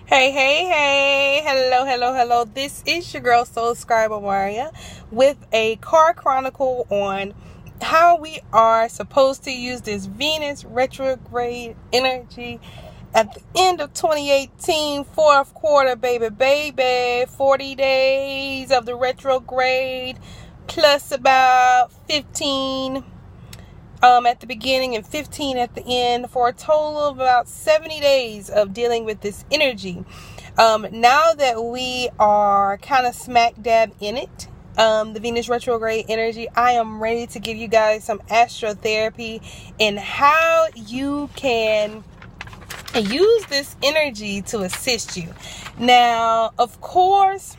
Hey. Hello. This is your girl, SoulScribeOmaria, with a car chronicle on how we are supposed to use this Venus retrograde energy at the end of 2018, fourth quarter, baby. 40 days of the retrograde, plus about 15 at the beginning and 15 at the end, for a total of about 70 days of dealing with this energy. Now that we are kind of smack dab in it, the Venus retrograde energy, I am ready to give you guys some astrotherapy and how you can use this energy to assist you. Now, of course,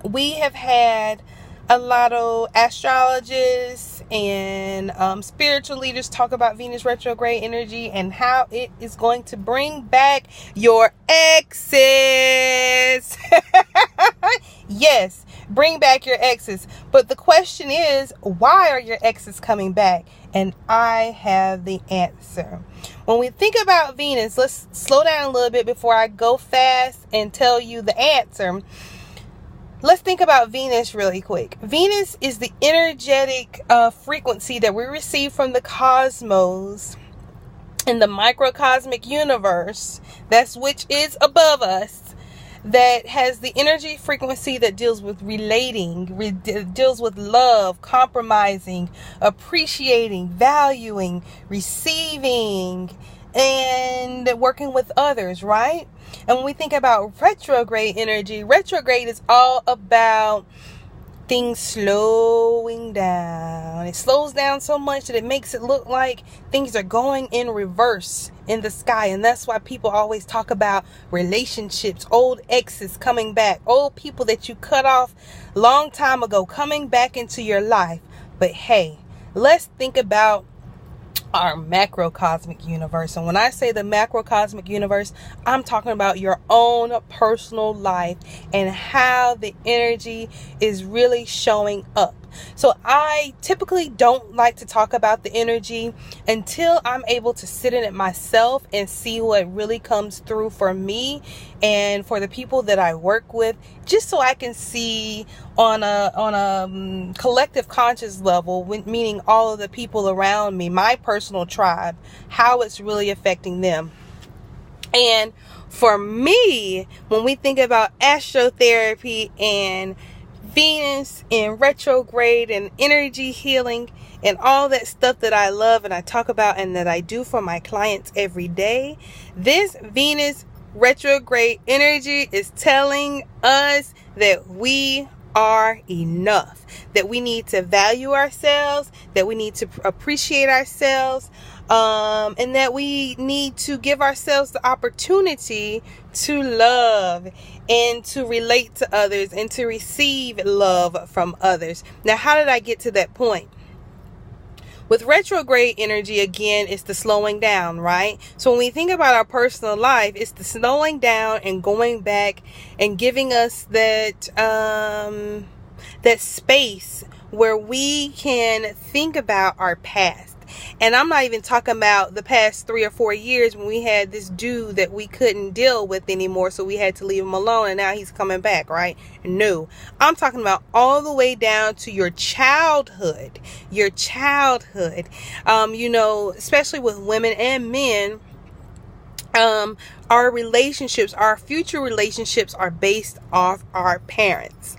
we have had a lot of astrologists and spiritual leaders talk about Venus retrograde energy and how it is going to bring back your exes. Yes, bring back your exes. But the question is, why are your exes coming back? And I have the answer. When we think about Venus, let's slow down a little bit before I go fast and tell you the answer. Let's think about Venus really quick. Venus is the energetic frequency that we receive from the cosmos in the microcosmic universe, which is above us, that has the energy frequency that deals with relating, deals with love, compromising, appreciating, valuing, receiving, and working with others, right? And when we think about retrograde energy, retrograde is all about things slowing down. It slows down so much that it makes it look like things are going in reverse in the sky. And that's why people always talk about relationships, old exes coming back, old people that you cut off long time ago coming back into your life. But hey, let's think about our macrocosmic universe. And when I say the macrocosmic universe, I'm talking about your own personal life and how the energy is really showing up. So I typically don't like to talk about the energy until I'm able to sit in it myself and see what really comes through for me and for the people that I work with, just so I can see on a collective conscious level, meaning all of the people around me, my personal tribe, how it's really affecting them. And for me, when we think about astrotherapy and Venus and retrograde and energy healing and all that stuff that I love and I talk about and that I do for my clients every day, this Venus retrograde energy is telling us that we are enough, that we need to value ourselves, that we need to appreciate ourselves, and that we need to give ourselves the opportunity to love and to relate to others and to receive love from others. Now, how did I get to that point? With retrograde energy, again, it's the slowing down, right? So when we think about our personal life, it's the slowing down and going back and giving us that space where we can think about our past. And I'm not even talking about the past 3 or 4 years when we had this dude that we couldn't deal with anymore, so we had to leave him alone, and now he's coming back, right? No, I'm talking about all the way down to your childhood. Especially with women and men, our relationships, our future relationships are based off our parents.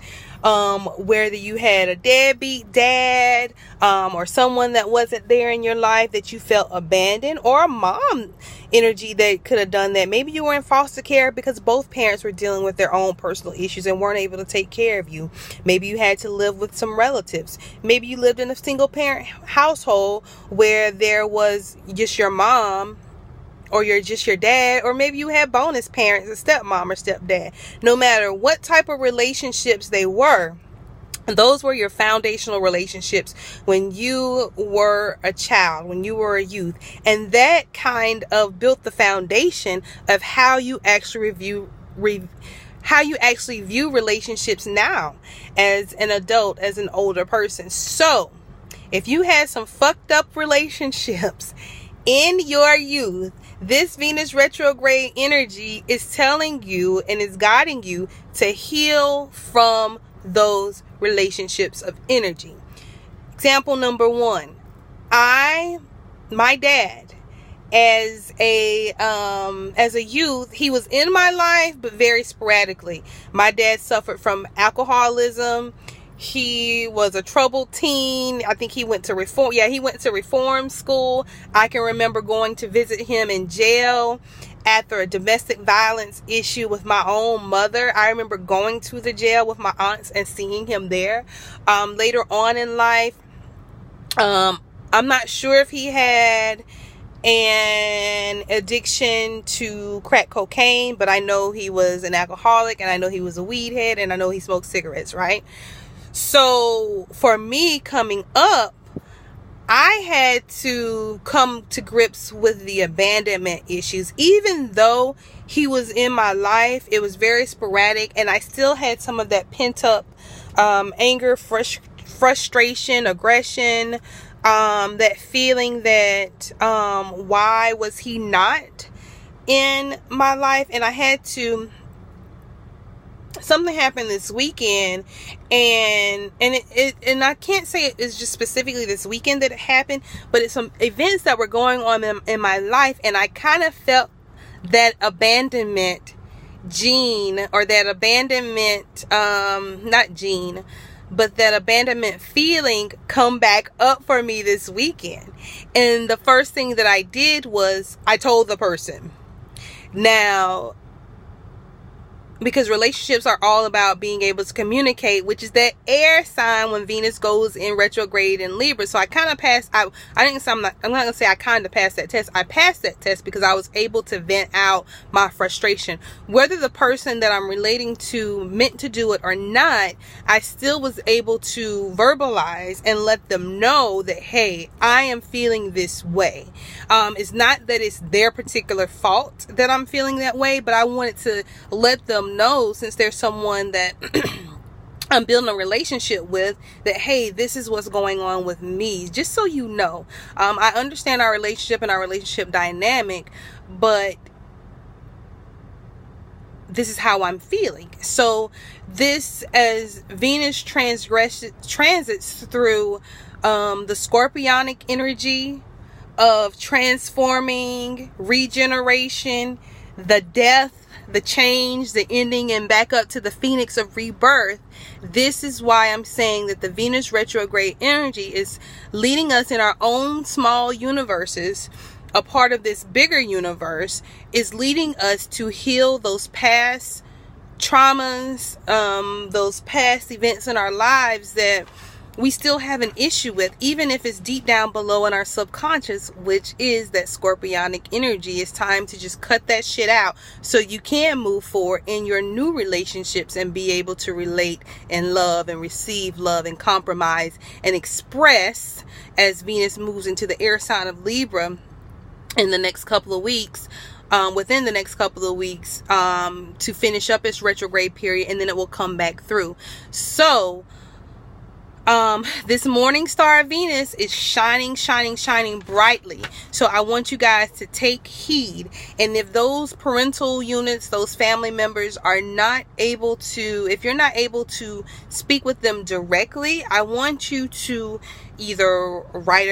Whether you had a deadbeat dad, or someone that wasn't there in your life that you felt abandoned, or a mom energy that could have done that. Maybe you were in foster care because both parents were dealing with their own personal issues and weren't able to take care of you. Maybe you had to live with some relatives. Maybe you lived in a single parent household where there was just your mom, or you're just your dad, or maybe you had bonus parents, a stepmom or stepdad. No matter what type of relationships they were, those were your foundational relationships when you were a child, when you were a youth. And that kind of built the foundation of how you actually view relationships now as an adult, as an older person. So if you had some fucked up relationships in your youth This Venus retrograde energy is telling you and is guiding you to heal from those relationships of energy. Example number 1. My dad, as a youth, he was in my life, but very sporadically. My dad suffered from alcoholism. He was a troubled teen. I think he went to reform. Yeah, he went to reform school. I can remember going to visit him in jail after a domestic violence issue with my own mother. I remember going to the jail with my aunts and seeing him there. Later on in life, I'm not sure if he had an addiction to crack cocaine, but I know he was an alcoholic, and I know he was a weed head, and I know he smoked cigarettes, right? So for me coming up, I had to come to grips with the abandonment issues. Even though he was in my life, it was very sporadic, and I still had some of that pent up anger, frustration, aggression, that feeling that why was he not in my life? And I had to, something happened this weekend, and I can't say it's just specifically this weekend that it happened, but it's some events that were going on in my life, and I kind of felt that abandonment gene, or that abandonment not gene, but that abandonment feeling come back up for me this weekend. And the first thing that I did was I told the person. Now, because relationships are all about being able to communicate, which is that air sign when Venus goes in retrograde in Libra. So I kind of passed. I'm not gonna say I kind of passed that test. I passed that test because I was able to vent out my frustration. Whether the person that I'm relating to meant to do it or not, I still was able to verbalize and let them know that, hey, I am feeling this way. It's not that it's their particular fault that I'm feeling that way, but I wanted to let them know, since there's someone that I'm building a relationship with, that, hey, this is what's going on with me, just so you know. I understand our relationship and our relationship dynamic, but this is how I'm feeling. So this, as Venus transits through the scorpionic energy of transforming, regeneration, the death, the change, the ending, and back up to the phoenix of rebirth. This is why I'm saying that the Venus retrograde energy is leading us in our own small universes. A part of this bigger universe is leading us to heal those past traumas, those past events in our lives that we still have an issue with, even if it's deep down below in our subconscious, which is that scorpionic energy. It's time to just cut that shit out so you can move forward in your new relationships and be able to relate and love and receive love and compromise and express, as Venus moves into the air sign of Libra in the next couple of weeks. Within the next couple of weeks, to finish up its retrograde period, and then it will come back through. So this morning star of Venus is shining brightly. So I want you guys to take heed. And if those parental units, those family members are not able to, if you're not able to speak with them directly, I want you to either write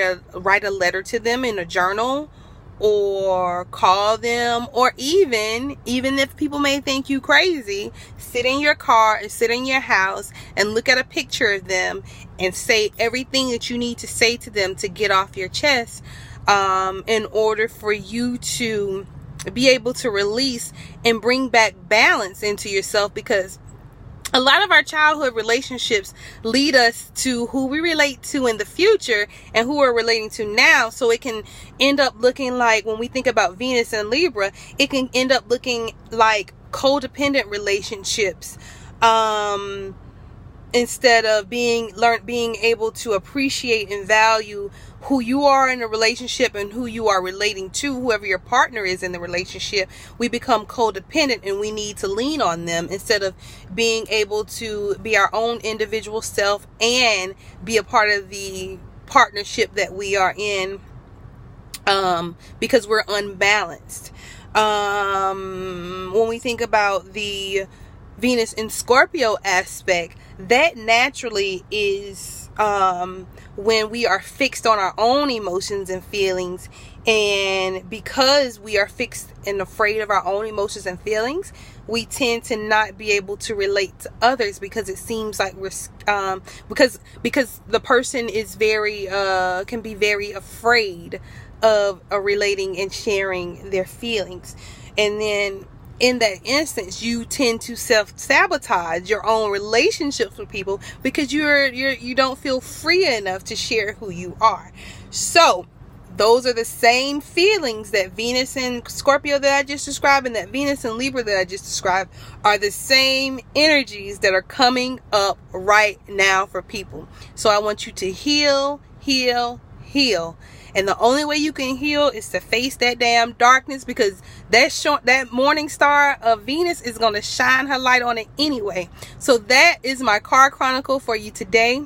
a letter to them in a journal, or call them, or even if people may think you crazy, sit in your car and sit in your house and look at a picture of them and say everything that you need to say to them to get off your chest, in order for you to be able to release and bring back balance into yourself. Because a lot of our childhood relationships lead us to who we relate to in the future and who we're relating to now. So it can end up looking like, when we think about Venus and Libra, it can end up looking like codependent relationships, instead of being able to appreciate and value who you are in a relationship and who you are relating to, whoever your partner is in the relationship. We become codependent and we need to lean on them instead of being able to be our own individual self and be a part of the partnership that we are in because we're unbalanced. When we think about the Venus in Scorpio aspect, that naturally is when we are fixed on our own emotions and feelings. And because we are fixed and afraid of our own emotions and feelings, we tend to not be able to relate to others, because it seems like we're because the person is very can be very afraid of relating and sharing their feelings. And then in that instance, you tend to self-sabotage your own relationships with people because you don't feel free enough to share who you are. So those are the same feelings that Venus in Scorpio that I just described and that Venus in Libra that I just described are the same energies that are coming up right now for people. So I want you to heal, heal, heal. And the only way you can heal is to face that damn darkness, because that morning star of Venus is going to shine her light on it anyway. So that is my card chronicle for you today.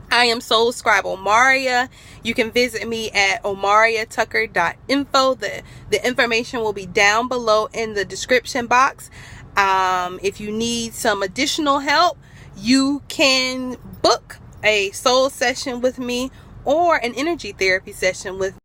I am SoulScribeOmaria. You can visit me at omariatucker.info. The information will be down below in the description box. If you need some additional help, you can book a soul session with me or an energy therapy session with me.